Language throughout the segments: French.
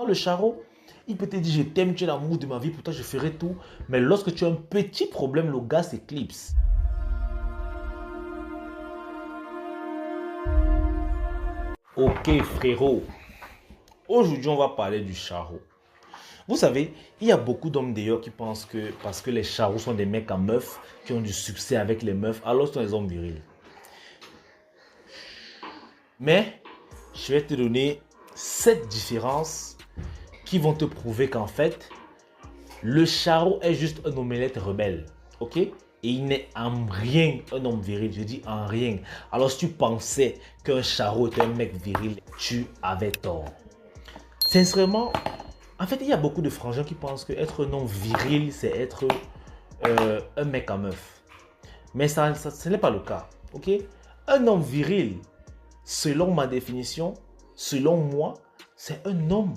le charreau, il peut te dire je t'aime, tu es l'amour de ma vie, pourtant je ferai tout. Mais lorsque tu as un petit problème, le gars s'éclipse. Ok frérot, aujourd'hui on va parler du charreau. Vous savez, il y a beaucoup d'hommes d'ailleurs qui pensent que parce que les charreaux sont des mecs en meufs, qui ont du succès avec les meufs, alors ce sont des hommes virils. Mais je vais te donner 7 différences qui vont te prouver qu'en fait, le charreau est juste un omelette rebelle. Ok? Et il n'est en rien un homme viril. Je dis en rien. Alors si tu pensais qu'un charreau était un mec viril, tu avais tort. Sincèrement, en fait, il y a beaucoup de frangins qui pensent qu'être un homme viril, c'est être un mec en meuf. Mais ce n'est pas le cas. Ok? Un homme viril, selon ma définition, selon moi, c'est un homme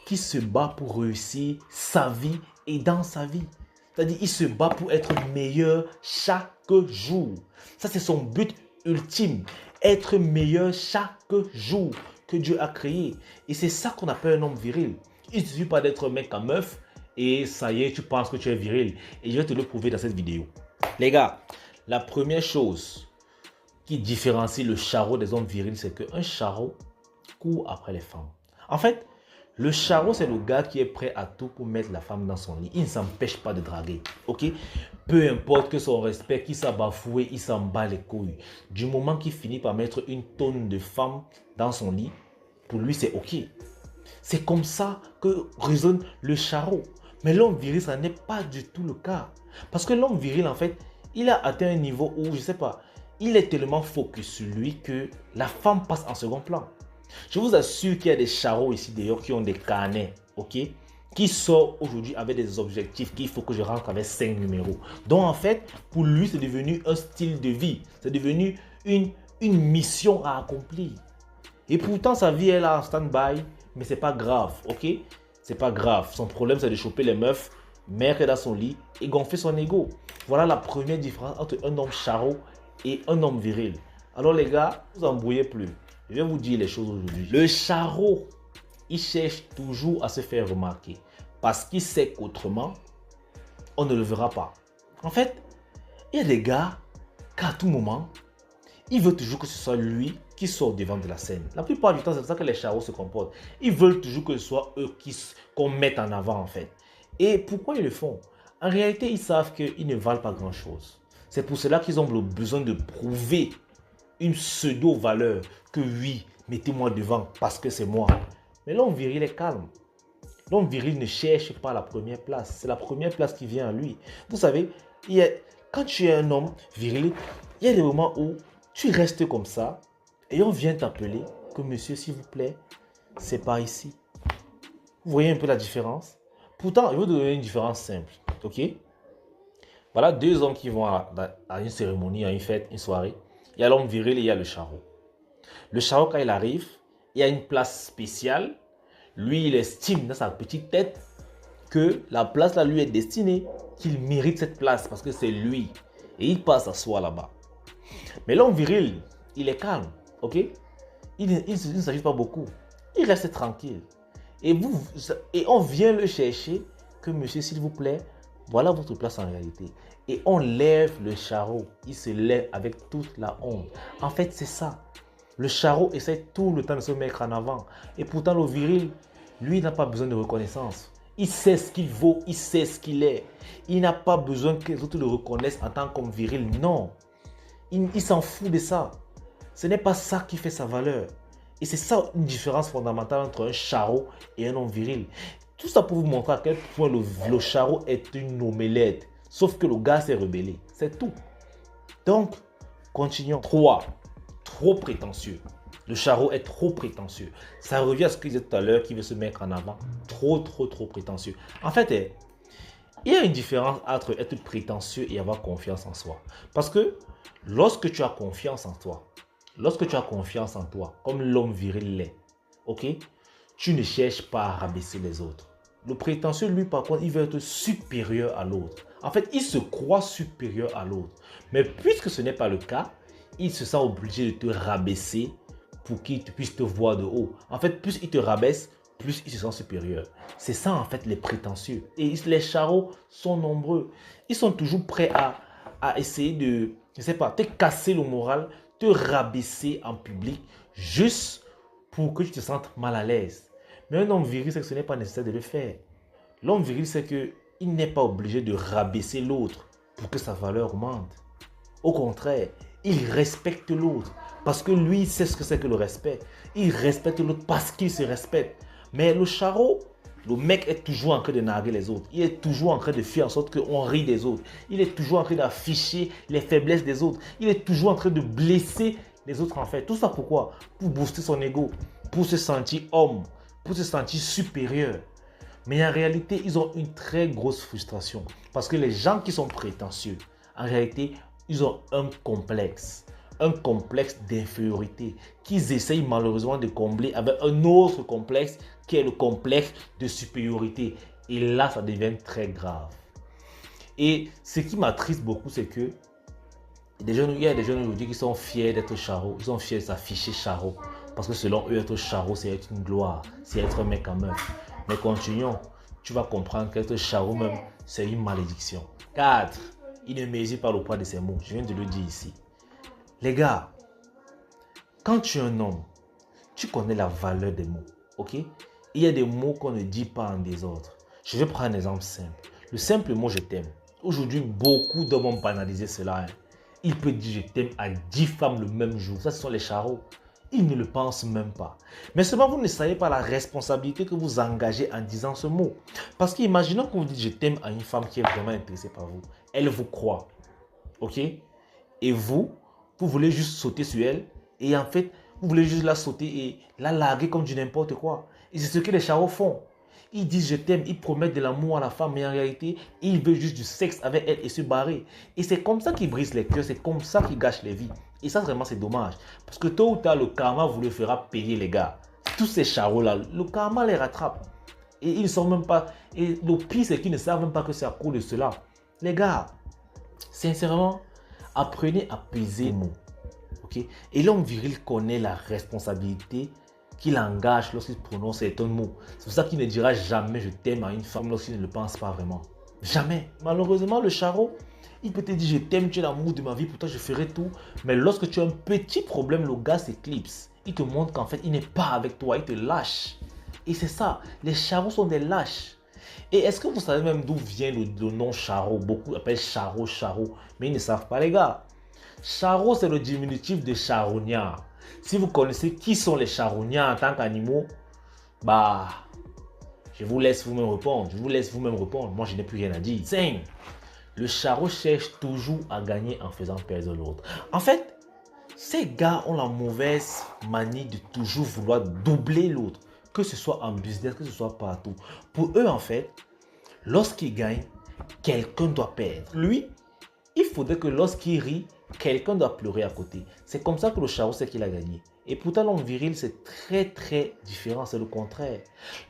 qui se bat pour réussir sa vie et dans sa vie. C'est-à-dire, il se bat pour être meilleur chaque jour. Ça, c'est son but ultime. Être meilleur chaque jour que Dieu a créé. Et c'est ça qu'on appelle un homme viril. Il ne suffit pas d'être un mec en meuf et ça y est, tu penses que tu es viril. Et je vais te le prouver dans cette vidéo. Les gars, la première chose qui différencie le charreau des hommes virils, c'est qu'un charreau court après les femmes. En fait, le charreau, c'est le gars qui est prêt à tout pour mettre la femme dans son lit. Il ne s'empêche pas de draguer, ok? Peu importe que son respect, qu'il s'est bafoué, il s'en bat les couilles. Du moment qu'il finit par mettre une tonne de femmes dans son lit, pour lui, c'est ok. C'est comme ça que résonne le charreau. Mais l'homme viril, ça n'est pas du tout le cas. Parce que l'homme viril, en fait, il a atteint un niveau où, je ne sais pas, il est tellement focus sur lui que la femme passe en second plan. Je vous assure qu'il y a des charreaux ici d'ailleurs qui ont des carnets, ok, qui sortent aujourd'hui avec des objectifs qu'il faut que je rentre avec 5 numéros. Donc en fait, pour lui, c'est devenu un style de vie. C'est devenu une mission à accomplir. Et pourtant, sa vie est là en stand-by, mais c'est pas grave, ok? C'est pas grave. Son problème, c'est de choper les meufs, mettre dans son lit et gonfler son ego. Voilà la première différence entre un homme charreau et un homme viril. Alors les gars, ne vous embrouillez plus. Je vais vous dire les choses aujourd'hui. Le charreau, il cherche toujours à se faire remarquer parce qu'il sait qu'autrement, on ne le verra pas. En fait, il y a des gars qu'à tout moment, ils veulent toujours que ce soit lui qui sort devant de la scène. La plupart du temps, c'est comme ça que les charreaux se comportent. Ils veulent toujours que ce soit eux qu'on mette en avant en fait. Et pourquoi ils le font? En réalité, ils savent qu'ils ne valent pas grand-chose. C'est pour cela qu'ils ont le besoin de prouver une pseudo-valeur que oui, mettez-moi devant parce que c'est moi. Mais l'homme viril est calme. L'homme viril ne cherche pas la première place. C'est la première place qui vient à lui. Vous savez, quand tu es un homme viril, il y a des moments où tu restes comme ça et on vient t'appeler que monsieur, s'il vous plaît, c'est par ici. Vous voyez un peu la différence? Pourtant, je vais vous donner une différence simple. Ok? Voilà deux hommes qui vont à une cérémonie, à une fête, une soirée. Il y a l'homme viril et il y a le charreau. Le charreau, quand il arrive, il y a une place spéciale. Lui, il estime dans sa petite tête que la place là lui est destinée, qu'il mérite cette place parce que c'est lui. Et il passe à soi là-bas. Mais l'homme viril, il est calme, ok? Il ne s'agit pas beaucoup. Il reste tranquille. Et on vient le chercher que monsieur, s'il vous plaît, voilà votre place en réalité. Et on lève le charreau. Il se lève avec toute la honte. En fait, c'est ça. Le charreau essaie tout le temps de se mettre en avant. Et pourtant, le viril, lui, n'a pas besoin de reconnaissance. Il sait ce qu'il vaut, il sait ce qu'il est. Il n'a pas besoin que les autres le reconnaissent en tant que viril. Non. Il s'en fout de ça. Ce n'est pas ça qui fait sa valeur. Et c'est ça une différence fondamentale entre un charreau et un homme viril. Tout ça pour vous montrer à quel point le charreau est une omelette. Sauf que le gars s'est rebellé. C'est tout. Donc, continuons. 3. Trop prétentieux. Le charreau est trop prétentieux. Ça revient à ce que je disais tout à l'heure, qui veut se mettre en avant. Trop prétentieux. En fait, il y a une différence entre être prétentieux et avoir confiance en soi. Parce que lorsque tu as confiance en toi, comme l'homme viril l'est, ok, tu ne cherches pas à rabaisser les autres. Le prétentieux, lui, par contre, il veut être supérieur à l'autre. En fait, il se croit supérieur à l'autre. Mais puisque ce n'est pas le cas, il se sent obligé de te rabaisser pour qu'il puisse te voir de haut. En fait, plus il te rabaisse, plus il se sent supérieur. C'est ça en fait les prétentieux. Et les charros sont nombreux. Ils sont toujours prêts à essayer de, je sais pas, te casser le moral, te rabaisser en public, juste pour que tu te sentes mal à l'aise. Mais un homme viril, c'est que ce n'est pas nécessaire de le faire. L'homme viril, c'est qu'il n'est pas obligé de rabaisser l'autre pour que sa valeur augmente. Au contraire, il respecte l'autre parce que lui, il sait ce que c'est que le respect. Il respecte l'autre parce qu'il se respecte. Mais le charreau, le mec est toujours en train de narguer les autres. Il est toujours en train de faire en sorte qu'on rit des autres. Il est toujours en train d'afficher les faiblesses des autres. Il est toujours en train de blesser les autres en fait. Tout ça pourquoi? Pour booster son ego, pour se sentir homme, pour se sentir supérieur. Mais en réalité, ils ont une très grosse frustration. Parce que les gens qui sont prétentieux, en réalité, ils ont un complexe d'infériorité qu'ils essayent malheureusement de combler avec un autre complexe qui est le complexe de supériorité. Et là, ça devient très grave. Et ce qui m'attriste beaucoup, c'est que il y a des jeunes aujourd'hui qui sont fiers d'être charros. Ils sont fiers de s'afficher charros. Parce que selon eux, être charros, c'est être une gloire. C'est être un mec en meuf. Mais continuons. Tu vas comprendre qu'être charros même, c'est une malédiction. 4. Il ne mesure pas le poids de ses mots. Je viens de le dire ici. Les gars, quand tu es un homme, tu connais la valeur des mots. Ok? Il y a des mots qu'on ne dit pas en désordre. Je vais prendre un exemple simple. Le simple mot je t'aime. Aujourd'hui, beaucoup d'hommes ont banalisé cela. Hein. Il peut dire je t'aime à 10 femmes le même jour. Ça, ce sont les charros. Ils ne le pensent même pas. Mais seulement vous ne savez pas la responsabilité que vous engagez en disant ce mot. Parce qu'imaginons que vous dites je t'aime à une femme qui est vraiment intéressée par vous. Elle vous croit. Ok? Et vous voulez juste sauter sur elle. Et en fait, vous voulez juste la sauter et la larguer comme du n'importe quoi. Et c'est ce que les charros font. Ils disent je t'aime, ils promettent de l'amour à la femme, mais en réalité, ils veulent juste du sexe avec elle et se barrer. Et c'est comme ça qu'ils brisent les cœurs, c'est comme ça qu'ils gâchent les vies. Et ça, vraiment, c'est dommage. Parce que tôt ou tard, le karma vous le fera payer, les gars. Tous ces charros-là, le karma les rattrape. Et ils ne sont même pas... Et le pire, c'est qu'ils ne savent même pas que c'est à cause de cela. Les gars, sincèrement, apprenez à peser les mots. Okay? Et l'homme viril connaît la responsabilité qu'il engage lorsqu'il prononce certains mots. C'est pour ça qu'il ne dira jamais je t'aime à une femme lorsqu'il ne le pense pas vraiment. Jamais. Malheureusement, le charreau, il peut te dire je t'aime, tu es l'amour de ma vie, pour toi je ferai tout. Mais lorsque tu as un petit problème, le gars s'éclipse. Il te montre qu'en fait, il n'est pas avec toi, il te lâche. Et c'est ça, les charreaux sont des lâches. Et est-ce que vous savez même d'où vient le nom charreau? Beaucoup appellent charreau, mais ils ne savent pas les gars. Charreau, c'est le diminutif de charognard. Si vous connaissez qui sont les charognards en tant qu'animaux, bah, je vous laisse vous-même répondre. Moi, je n'ai plus rien à dire. 5. Le charreau cherche toujours à gagner en faisant perdre l'autre. En fait, ces gars ont la mauvaise manie de toujours vouloir doubler l'autre. Que ce soit en business, que ce soit partout. Pour eux, en fait, lorsqu'ils gagnent, quelqu'un doit perdre. Lui, il faudrait que lorsqu'il rit, quelqu'un doit pleurer à côté. C'est comme ça que le charreau sait qu'il a gagné. Et pourtant, l'homme viril, c'est très différent. C'est le contraire.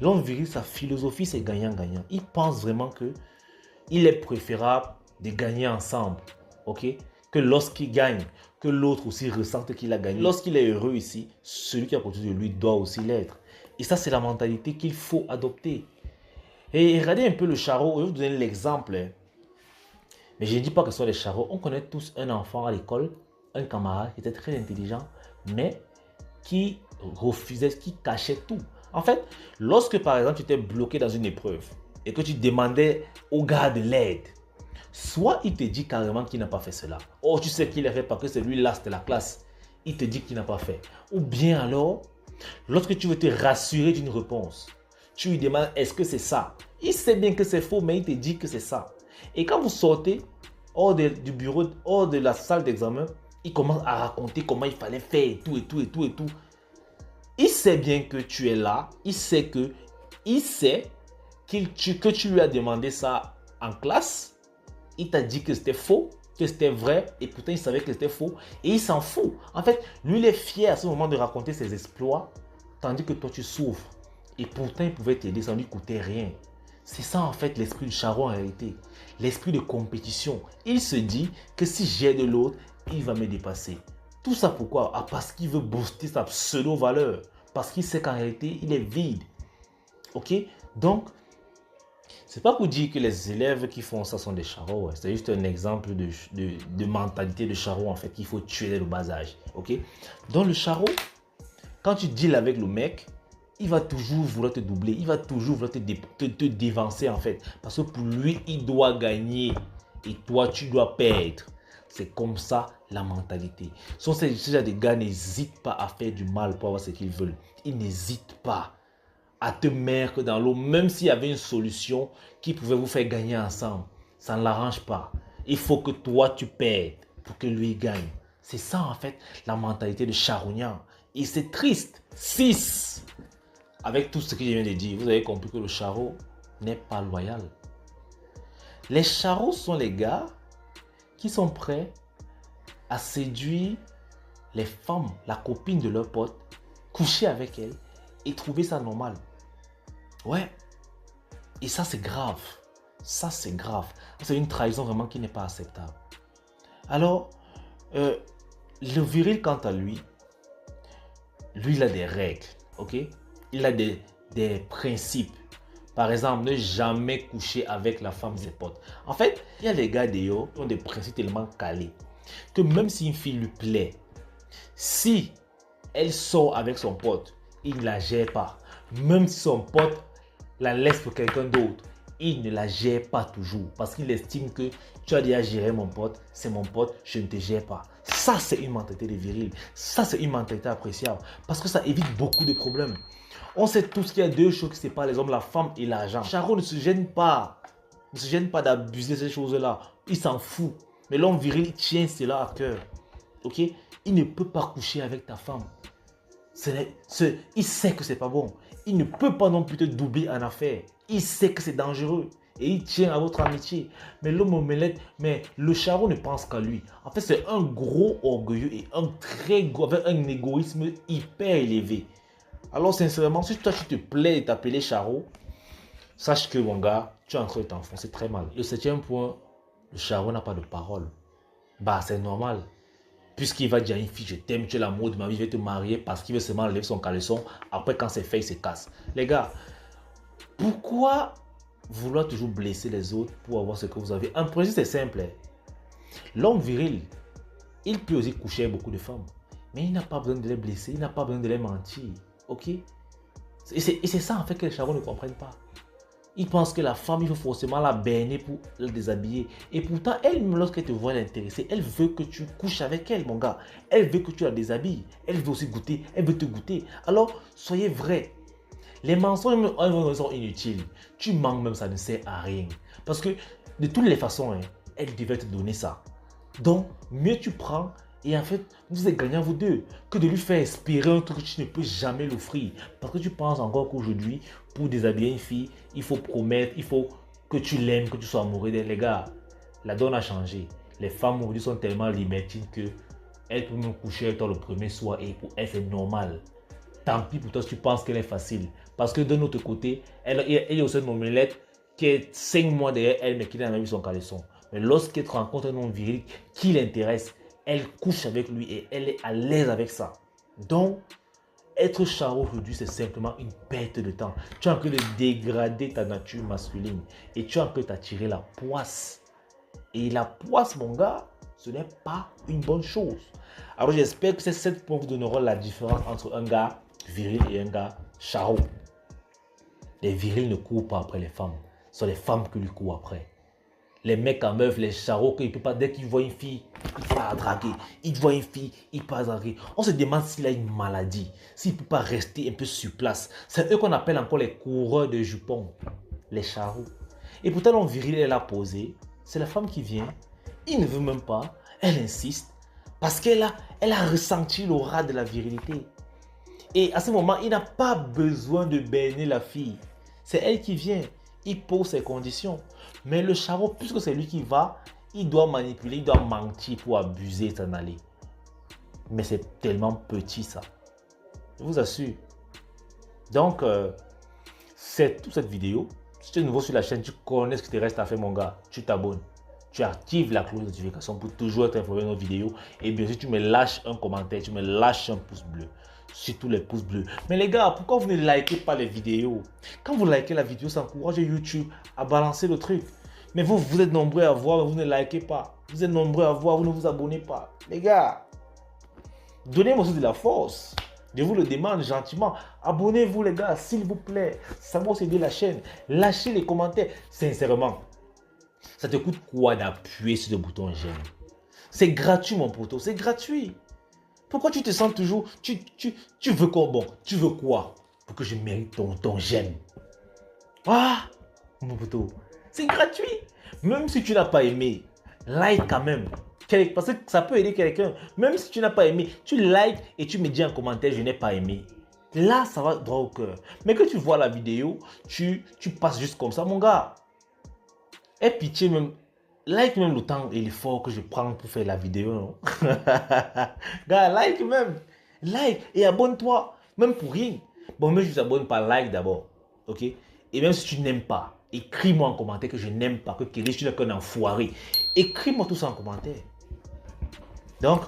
L'homme viril, sa philosophie, c'est gagnant-gagnant. Il pense vraiment qu'il est préférable de gagner ensemble. Ok? Que lorsqu'il gagne, que l'autre aussi ressente qu'il a gagné. Lorsqu'il est heureux ici, celui qui est à côté de lui doit aussi l'être. Et ça, c'est la mentalité qu'il faut adopter. Et regardez un peu le charreau. Je vais vous donner l'exemple. Mais je ne dis pas que ce soit les charreaux. On connaît tous un enfant à l'école, un camarade qui était très intelligent, mais qui refusait, qui cachait tout. En fait, lorsque par exemple tu étais bloqué dans une épreuve et que tu demandais au gars de l'aide, soit il te dit carrément qu'il n'a pas fait cela. Oh, tu sais qu'il a fait parce que c'est lui l'as de la classe. Il te dit qu'il n'a pas fait. Ou bien alors, lorsque tu veux te rassurer d'une réponse, tu lui demandes est-ce que c'est ça? Il sait bien que c'est faux, mais il te dit que c'est ça. Et quand vous sortez hors du bureau, hors de la salle d'examen, il commence à raconter comment il fallait faire et tout. Il sait bien que tu es là. Il sait que tu lui as demandé ça en classe. Il t'a dit que c'était faux, que c'était vrai. Et pourtant, il savait que c'était faux. Et il s'en fout. En fait, lui, il est fier à ce moment de raconter ses exploits. Tandis que toi, tu souffres. Et pourtant, il pouvait t'aider, ça ne lui coûtait rien. C'est ça en fait l'esprit du charreau en réalité. L'esprit de compétition. Il se dit que si j'ai de l'autre, il va me dépasser. Tout ça pourquoi? Parce qu'il veut booster sa pseudo-valeur. Parce qu'il sait qu'en réalité, il est vide. Ok? Donc, c'est pas pour dire que les élèves qui font ça sont des charros. C'est juste un exemple de mentalité de charreau, en fait, qu'il faut tuer dès le bas âge. Ok? Donc, le charreau, quand tu deals avec le mec, il va toujours vouloir te doubler. Il va toujours vouloir te dévancer, en fait. Parce que pour lui, il doit gagner. Et toi, tu dois perdre. C'est comme ça la mentalité. Ce genre de gars n'hésitent pas à faire du mal pour avoir ce qu'ils veulent. Ils n'hésitent pas à te mettre dans l'eau, même s'il y avait une solution qui pouvait vous faire gagner ensemble. Ça ne l'arrange pas. Il faut que toi, tu perdes pour que lui gagne. C'est ça, en fait, la mentalité de charognard. Et c'est triste. 6. Avec tout ce que je viens de dire, vous avez compris que le charreau n'est pas loyal. Les charreaux sont les gars qui sont prêts à séduire les femmes, la copine de leur pote, coucher avec elle et trouver ça normal. Ouais. Et ça, c'est grave. Ça, c'est grave. C'est une trahison vraiment qui n'est pas acceptable. Alors, le viril, quant à lui, il a des règles. Ok? Il a des principes. Par exemple, ne jamais coucher avec la femme de ses potes. En fait, il y a des gars qui ont des principes tellement calés que même si une fille lui plaît, si elle sort avec son pote, il ne la gère pas. Même si son pote la laisse pour quelqu'un d'autre, il ne la gère pas toujours parce qu'il estime que tu as déjà géré mon pote, c'est mon pote, je ne te gère pas. Ça, c'est une mentalité de viril. Ça, c'est une mentalité appréciable parce que ça évite beaucoup de problèmes. On sait tous qu'il y a deux choses qui séparent les hommes, la femme et l'argent. Charo ne se gêne pas. Ne se gêne pas d'abuser de ces choses-là. Il s'en fout. Mais l'homme viril, il tient cela à cœur. Ok? Il ne peut pas coucher avec ta femme. Il sait que c'est pas bon. Il ne peut pas non plus te doubler en affaires. Il sait que c'est dangereux. Et il tient à votre amitié. Mais l'homme omelette, mais le charron ne pense qu'à lui. En fait, c'est un gros orgueilleux et avec un égoïsme hyper élevé. Alors, sincèrement, si toi, tu te plais de t'appeler charron, sache que, mon gars, tu es en train de t'enfoncer très mal. Le 7e point, le charron n'a pas de parole. Bah, c'est normal. Puisqu'il va dire à une fille, je t'aime, tu es l'amour de ma vie, je vais te marier parce qu'il veut seulement enlever son caleçon. Après, quand c'est fait, il se casse. Les gars, pourquoi vouloir toujours blesser les autres pour avoir ce que vous avez? Un principe, c'est simple. L'homme viril, il peut aussi coucher avec beaucoup de femmes. Mais il n'a pas besoin de les blesser, il n'a pas besoin de les mentir. Ok? Et c'est ça en fait que les charros ne comprennent pas. Ils pensent que la femme, il faut forcément la berner pour la déshabiller. Et pourtant, elle, lorsqu'elle te voit l'intéressée, elle veut que tu couches avec elle, mon gars. Elle veut que tu la déshabilles. Elle veut aussi goûter. Elle veut te goûter. Alors, soyez vrai. Les mensonges sont inutiles. Tu mens même, ça ne sert à rien. Parce que, de toutes les façons, elle devait te donner ça. Donc, mieux tu prends. Et en fait, vous êtes gagnants vous deux, que de lui faire espérer un truc que tu ne peux jamais l'offrir. Parce que tu penses encore qu'aujourd'hui, pour déshabiller une fille, il faut promettre, il faut que tu l'aimes, que tu sois amoureux d'elle. Les gars, la donne a changé. Les femmes aujourd'hui sont tellement libertines que elles peuvent même coucher avec toi le premier soir et pour elles, c'est normal. Tant pis pour toi si tu penses qu'elle est facile. Parce que de notre côté, elle est aussi une omelette qui est 5 mois derrière elle, mais qui n'a jamais vu son caleçon. Mais lorsqu'elle rencontre un homme viril qui l'intéresse, elle couche avec lui et elle est à l'aise avec ça. Donc, être charreau aujourd'hui, c'est simplement une perte de temps. Tu es en train de dégrader ta nature masculine et tu es en train de t'attirer la poisse. Et la poisse, mon gars, ce n'est pas une bonne chose. Alors, j'espère que ces 7 points vous donneront la différence entre un gars viril et un gars charreau. Les virils ne courent pas après les femmes. Ce sont les femmes qui lui courent après. Les mecs en meuf, les charros, dès qu'ils voient une fille, il faut la draguer. Ils voient une fille, il peut la draguer. On se demande s'il a une maladie, s'il ne peut pas rester un peu sur place. C'est eux qu'on appelle encore les coureurs de jupons, les charros. Et pourtant, l'homme viril, elle a posé. C'est la femme qui vient. Il ne veut même pas. Elle insiste. Parce qu'elle a ressenti l'aura de la virilité. Et à ce moment, il n'a pas besoin de berner la fille. C'est elle qui vient. Il pose ses conditions. Mais le charreau, puisque c'est lui qui va, il doit manipuler, il doit mentir pour abuser et s'en aller. Mais c'est tellement petit ça. Je vous assure. Donc, c'est toute cette vidéo. Si tu es nouveau sur la chaîne, tu connais ce qu'il te reste à faire, mon gars. Tu t'abonnes. Tu actives la cloche de notification pour toujours être informé de nos vidéos. Et bien sûr, tu me lâches un commentaire, tu me lâches un pouce bleu. surtout les pouces bleus. Mais les gars, pourquoi vous ne likez pas les vidéos? Quand vous likez la vidéo, ça encourage YouTube à balancer le truc. Mais vous êtes nombreux à voir, mais vous ne likez pas. Vous êtes nombreux à voir, vous ne vous abonnez pas. Les gars, donnez-moi aussi de la force. Je vous le demande gentiment. Abonnez-vous les gars, s'il vous plaît. Ça va aussi aider la chaîne. Lâchez les commentaires. Sincèrement, ça te coûte quoi d'appuyer sur le bouton j'aime? C'est gratuit mon poteau, c'est gratuit. Pourquoi tu te sens toujours... Tu veux quoi? Bon, tu veux quoi pour que je mérite ton j'aime? Ah, mon poteau, c'est gratuit. Même si tu n'as pas aimé, like quand même. Parce que ça peut aider quelqu'un. Même si tu n'as pas aimé, tu likes et tu me dis en commentaire, je n'ai pas aimé. Là, ça va droit au cœur. Mais que tu vois la vidéo, tu passes juste comme ça, mon gars. Aie pitié même. Like même le temps et l'effort que je prends pour faire la vidéo. Non? Gars, like même. Like et abonne-toi. Même pour rien. Bon, mais je t'abonne par like d'abord. Ok? Et même si tu n'aimes pas, écris-moi en commentaire que je n'aime pas, que Kelly, tu n'es qu'un enfoiré. Écris-moi tout ça en commentaire. Donc,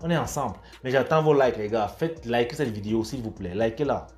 on est ensemble. Mais j'attends vos likes, les gars. Faites liker cette vidéo, s'il vous plaît. Likez-la.